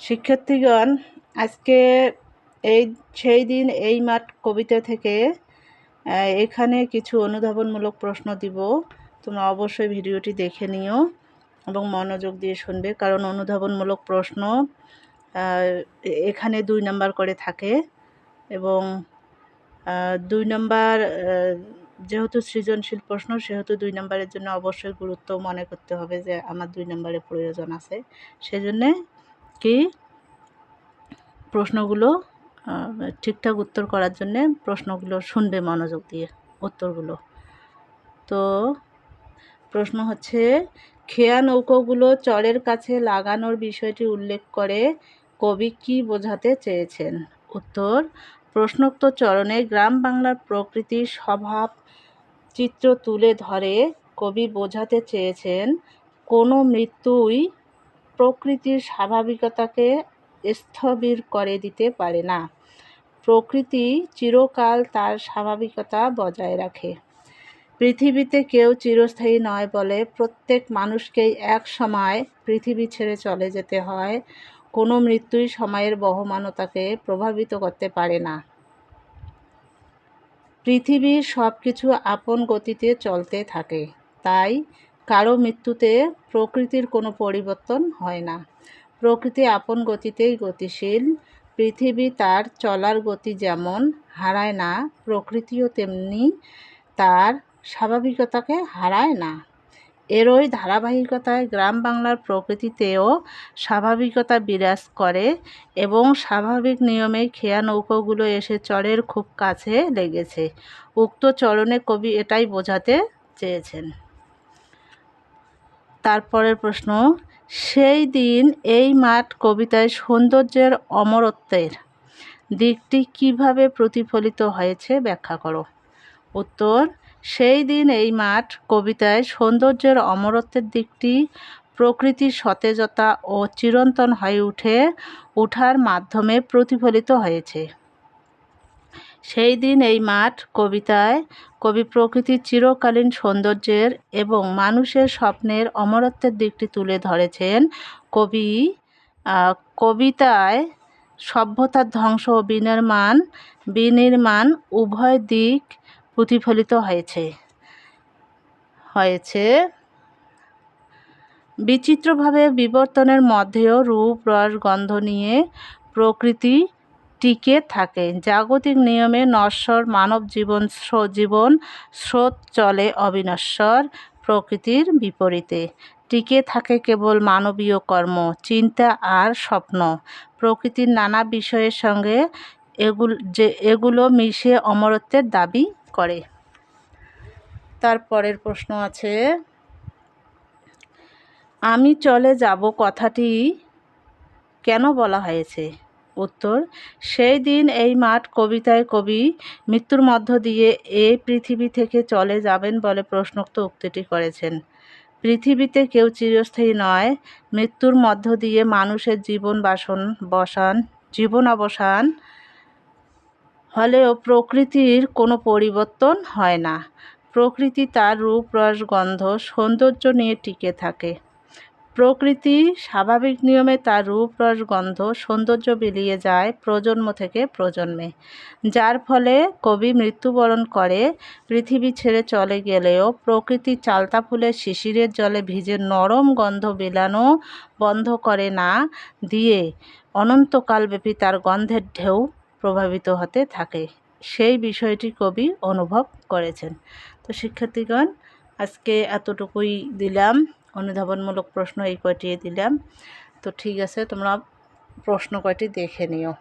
শিক্ষার্থীগণ, আজকে এই সেই দিন এই মাঠ কবিতা থেকে এখানে কিছু অনুধাবনমূলক প্রশ্ন দিব। তোমরা অবশ্যই ভিডিওটি দেখে নিও এবং মনোযোগ দিয়ে শুনবে, কারণ অনুধাবনমূলক প্রশ্ন এখানে 2 নাম্বার করে থাকে এবং 2 নাম্বার যেহেতু সৃজনশীল প্রশ্ন, সেহেতু 2 নাম্বারের জন্য অবশ্যই গুরুত্ব মনে করতে হবে যে আমার 2 নাম্বারের প্রয়োজন আছে। সেজন্যে কি প্রশ্নগুলো ঠিকঠাক উত্তর করার জন্যে প্রশ্নগুলো শুনবে মনোযোগ দিয়ে, উত্তরগুলো। তো প্রশ্ন হচ্ছে, খেয়া নৌকোগুলো চরের কাছে লাগানোর বিষয়টি উল্লেখ করে কবি কী বোঝাতে চেয়েছেন? উত্তর, প্রশ্নোক্ত চরণে গ্রাম বাংলার প্রকৃতির স্বভাব চিত্র তুলে ধরে কবি বোঝাতে চেয়েছেন কোনো মৃত্যুই প্রকৃতির স্বাভাবিকতাকে স্থবির করে দিতে পারে না। প্রকৃতি চিরকাল তার স্বাভাবিকতা বজায় রাখে। পৃথিবীতে কেউ চিরস্থায়ী নয় বলে প্রত্যেক মানুষকেই এক সময় পৃথিবী ছেড়ে চলে যেতে হয়। কোনো মৃত্যুই সময়ের বহমানতাকে প্রভাবিত করতে পারে না। পৃথিবীর সব কিছু আপন গতিতে চলতে থাকে, তাই কারো মৃত্যুতে প্রকৃতির কোনো পরিবর্তন হয় না। প্রকৃতি আপন গতিতেই গতিশীল। পৃথিবী তার চলার গতি যেমন হারায় না, প্রকৃতিও তেমনি তার স্বাভাবিকতাকে হারায় না। এরই ধারাবাহিকতায় গ্রাম বাংলার প্রকৃতিতেও স্বাভাবিকতা বিরাজ করে এবং স্বাভাবিক নিয়মেই খেয়া নৌকোগুলো এসে চরের খুব কাছে লেগেছে। উক্ত চরণে কবি এটাই বোঝাতে চেয়েছেন। তারপরের প্রশ্ন, সেই দিন এই মাঠ কবিতায় সৌন্দর্যের অমরত্বের দিকটি কিভাবে প্রতিফলিত হয়েছে ব্যাখ্যা করো। উত্তর, সেই দিন এই মাঠ কবিতায় সৌন্দর্যের অমরত্বের দিকটি প্রকৃতির সতেজতা ও চিরন্তন হয়ে ওঠার মাধ্যমে প্রতিফলিত হয়েছে। সেই দিন এই মাঠ কবিতায় কবি প্রকৃতির চিরকালীন সৌন্দর্যের এবং মানুষের স্বপ্নের অমরত্বের দিকটি তুলে ধরেছেন। কবিতায় সভ্যতার ধ্বংস ও বিনির্মাণ উভয় দিক প্রতিফলিত হয়েছে। বিচিত্রভাবে বিবর্তনের মধ্যেও রূপ রস গন্ধ নিয়ে প্রকৃতি টিকে থাকে। জাগতিক নিয়মে নশ্বর মানব জীবন স্রোত চলে অবিনশ্বর প্রকৃতির বিপরীতে। টিকে থাকে কেবল মানবীয় কর্ম, চিন্তা আর স্বপ্ন। প্রকৃতির নানা বিষয়ের সঙ্গে এগুলো মিশে অমরত্বের দাবি করে। তারপরের প্রশ্ন আছে, আমি চলে যাব কথাটি কেন বলা হয়েছে? উত্তর, সেই দিন এই মাঠ কবিতায় কবি মৃত্যুর মধ্য দিয়ে এই পৃথিবী থেকে চলে যাবেন বলে প্রশ্নোক্ত উক্তিটি করেছেন। পৃথিবীতে কেউ চিরস্থায়ী নয়। মৃত্যুর মধ্য দিয়ে মানুষের জীবন অবসান হলেও প্রকৃতির কোনো পরিবর্তন হয় না। প্রকৃতি তার রূপ রস গন্ধ সৌন্দর্য নিয়ে টিকে থাকে। প্রকৃতি স্বাভাবিক নিয়মে তার রূপ রস গন্ধ সৌন্দর্য বিলিয়ে যায় প্রজন্ম থেকে প্রজন্মে, যার ফলে কবি মৃত্যুবরণ করে পৃথিবী ছেড়ে চলে গেলেও প্রকৃতি চালতা ফুলের শিশিরের জলে ভিজে নরম গন্ধ বিলানো বন্ধ করে না দিয়ে অনন্তকালব্যাপী তার গন্ধের ঢেউ প্রবাহিত হতে থাকে। সেই বিষয়টি কবি অনুভব করেছেন। তো শিক্ষার্থীগণ, আজকে এতটুকুই দিলাম। অনুধাবনমূলক প্রশ্ন এই কয়টি দিলাম। তো ঠিক আছে, তোমরা প্রশ্ন কয়টি দেখে নিও।